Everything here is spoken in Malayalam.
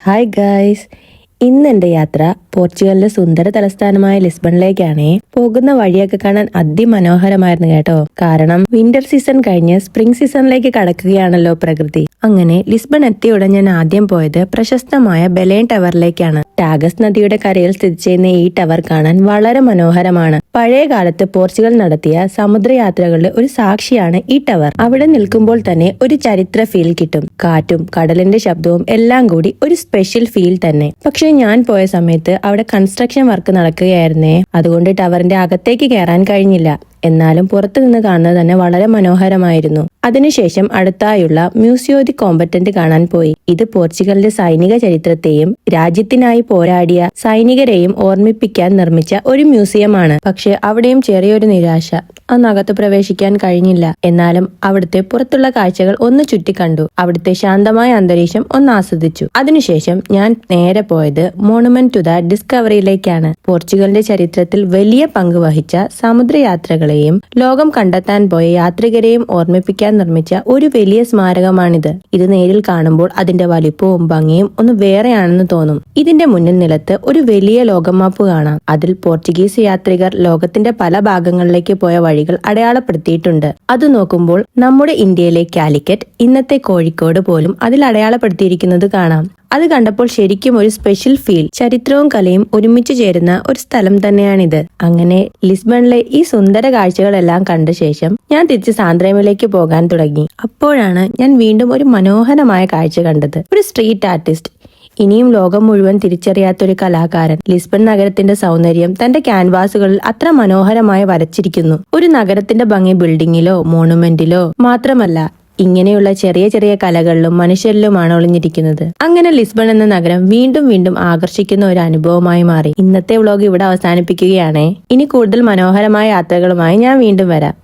ഹായ് ഗായ്സ്, ഇന്ന് എൻ്റെ യാത്ര പോർച്ചുഗലിലെ സുന്ദര തലസ്ഥാനമായ ലിസ്ബണിലേക്കാണേ. പോകുന്ന വഴിയൊക്കെ കാണാൻ അതിമനോഹരമായിരുന്നു കേട്ടോ. കാരണം വിന്റർ സീസൺ കഴിഞ്ഞ് സ്പ്രിംഗ് സീസണിലേക്ക് കടക്കുകയാണല്ലോ പ്രകൃതി. അങ്ങനെ ലിസ്ബൺ എത്തിയ ഉടൻ ഞാൻ ആദ്യം പോയത് പ്രശസ്തമായ ബെലേൻ ടവറിലേക്കാണ്. ടാഗസ് നദിയുടെ കരയിൽ സ്ഥിതി ചെയ്യുന്ന ഈ ടവർ കാണാൻ വളരെ മനോഹരമാണ്. പഴയ കാലത്ത് പോർച്ചുഗൽ നടത്തിയ സമുദ്രയാത്രകളുടെ ഒരു സാക്ഷിയാണ് ഈ ടവർ. അവിടെ നിൽക്കുമ്പോൾ തന്നെ ഒരു ചരിത്ര ഫീൽ കിട്ടും. കാറ്റും കടലിന്റെ ശബ്ദവും എല്ലാം കൂടി ഒരു സ്പെഷ്യൽ ഫീൽ തന്നെ. പക്ഷെ ഞാൻ പോയ സമയത്ത് അവിടെ കൺസ്ട്രക്ഷൻ വർക്ക് നടക്കുകയായിരുന്നേ. അതുകൊണ്ട് ടവറിന്റെ അകത്തേക്ക് കയറാൻ കഴിഞ്ഞില്ല. എന്നാലും പുറത്തു നിന്ന് കാണുന്നത് തന്നെ വളരെ മനോഹരമായിരുന്നു. അതിനുശേഷം അടുത്തായുള്ള മ്യൂസിയോ ദി കോമ്പറ്റന്റ് കാണാൻ പോയി. ഇത് പോർച്ചുഗലിന്റെ സൈനിക ചരിത്രത്തെയും രാജ്യത്തിനായി പോരാടിയ സൈനികരെയും ഓർമ്മിപ്പിക്കാൻ നിർമ്മിച്ച ഒരു മ്യൂസിയമാണ്. പക്ഷെ അവിടെയും ചെറിയൊരു നിരാശ, അന്നകത്ത് പ്രവേശിക്കാൻ കഴിഞ്ഞില്ല. എന്നാലും അവിടുത്തെ പുറത്തുള്ള കാഴ്ചകൾ ഒന്ന് ചുറ്റിക്കണ്ടു. അവിടുത്തെ ശാന്തമായ അന്തരീക്ഷം ഒന്ന് ആസ്വദിച്ചു. അതിനുശേഷം ഞാൻ നേരെ പോയത് മോണുമെന്റ് ടു ദ ഡിസ്കവറിയിലേക്കാണ്. പോർച്ചുഗലിന്റെ ചരിത്രത്തിൽ വലിയ പങ്ക് വഹിച്ച സമുദ്രയാത്രകളെയും ലോകം കണ്ടെത്താൻ പോയ യാത്രികരെയും ഓർമ്മിപ്പിക്കാൻ നിർമ്മിച്ച ഒരു വലിയ സ്മാരകമാണിത്. ഇത് നേരിൽ കാണുമ്പോൾ അതിന്റെ വലിപ്പവും ഭംഗിയും ഒന്ന് വേറെയാണെന്ന് തോന്നും. ഇതിന്റെ മുന്നിൽ നിലത്ത് ഒരു വലിയ ലോകമാപ്പ് കാണാം. അതിൽ പോർച്ചുഗീസ് യാത്രികർ ലോകത്തിന്റെ പല ഭാഗങ്ങളിലേക്ക് പോയ വഴികൾ അടയാളപ്പെടുത്തിയിട്ടുണ്ട്. അത് നോക്കുമ്പോൾ നമ്മുടെ ഇന്ത്യയിലെ കാലിക്കറ്റ്, ഇന്നത്തെ കോഴിക്കോട് പോലും അതിൽ അടയാളപ്പെടുത്തിയിരിക്കുന്നത് കാണാം. അത് കണ്ടപ്പോൾ ശരിക്കും ഒരു സ്പെഷ്യൽ ഫീൽ. ചരിത്രവും കലയും ഒരുമിച്ച് ചേരുന്ന ഒരു സ്ഥലം തന്നെയാണിത്. അങ്ങനെ ലിസ്ബണിലെ ഈ സുന്ദര കാഴ്ചകളെല്ലാം കണ്ട ശേഷം ഞാൻ തിരിച്ച് സാന്ദ്രേമിലേക്ക് പോകാൻ തുടങ്ങി. അപ്പോഴാണ് ഞാൻ വീണ്ടും ഒരു മനോഹരമായ കാഴ്ച കണ്ടത്. ഒരു സ്ട്രീറ്റ് ആർട്ടിസ്റ്റ്, ഇനിയും ലോകം മുഴുവൻ തിരിച്ചറിയാത്തൊരു കലാകാരൻ ലിസ്ബൺ നഗരത്തിന്റെ സൗന്ദര്യം തന്റെ ക്യാൻവാസുകളിൽ അത്ര മനോഹരമായി വരച്ചിരിക്കുന്നു. ഒരു നഗരത്തിന്റെ ഭംഗി ബിൽഡിങ്ങിലോ മോണുമെന്റിലോ മാത്രമല്ല, ഇങ്ങനെയുള്ള ചെറിയ ചെറിയ കലകളിലും മനുഷ്യരിലുമാണ് ഒളിഞ്ഞിരിക്കുന്നത്. അങ്ങനെ ലിസ്ബൺ എന്ന നഗരം വീണ്ടും വീണ്ടും ആകർഷിക്കുന്ന ഒരു അനുഭവമായി മാറി. ഇന്നത്തെ വ്ലോഗ് ഇവിടെ അവസാനിപ്പിക്കുകയാണേ. ഇനി കൂടുതൽ മനോഹരമായ യാത്രകളുമായി ഞാൻ വീണ്ടും വരാം.